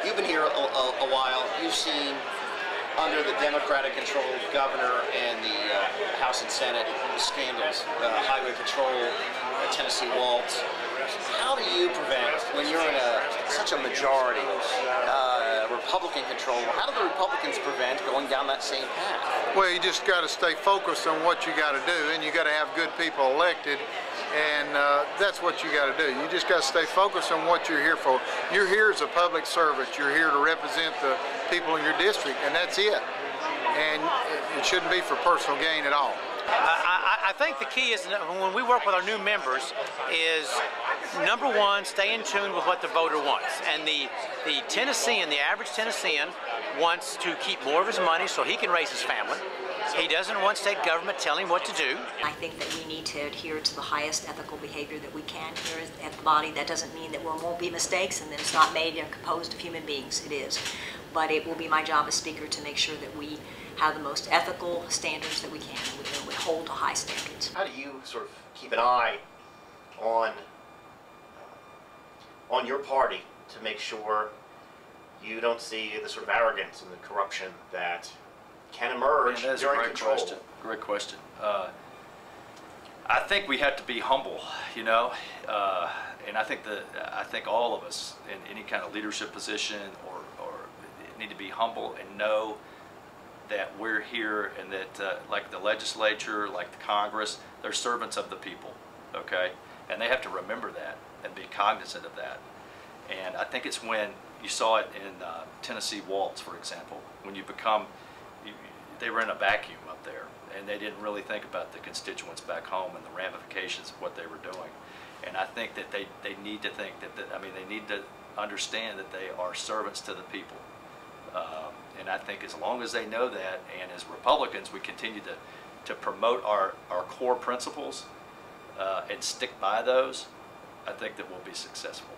You've been here a while. You've seen, under the Democratic-controlled governor and the House and Senate, the scandals, highway patrol, Tennessee Waltz. How do you prevent, when you're in such a majority, Republican control, how do the Republicans prevent going down that same path? Well, you just got to stay focused on what you got to do, and you got to have good people elected, and that's what you got to do. You just got to stay focused on what you're here for. You're here as a public servant. You're here to represent the people in your district, and that's it. And it shouldn't be for personal gain at all. I think the key is, when we work with our new members, is number one, stay in tune with what the voter wants. And the Tennessean, the average Tennessean, wants to keep more of his money so he can raise his family. He doesn't want state government telling him what to do. I think that we need to adhere to the highest ethical behavior that we can here at the body. That doesn't mean that there won't be mistakes and that it's not made and composed of human beings. It is. But it will be my job as Speaker to make sure that we have the most ethical standards that we can, and we hold to high standards. How do you sort of keep an eye on your party to make sure you don't see the sort of arrogance and the corruption that can emerge during control? Great question. I think we have to be humble, you know, and I think all of us in any kind of leadership position or need to be humble and know that we're here, and that like the legislature, like the Congress, they're servants of the people, okay? And they have to remember that and be cognizant of that. And I think it's when you saw it in Tennessee Waltz, for example, when they were in a vacuum up there, and they didn't really think about the constituents back home and the ramifications of what they were doing. And I think that they need to think they need to understand that they are servants to the people. And I think as long as they know that, and as Republicans we continue to promote our core principles and stick by those, I think that we'll be successful.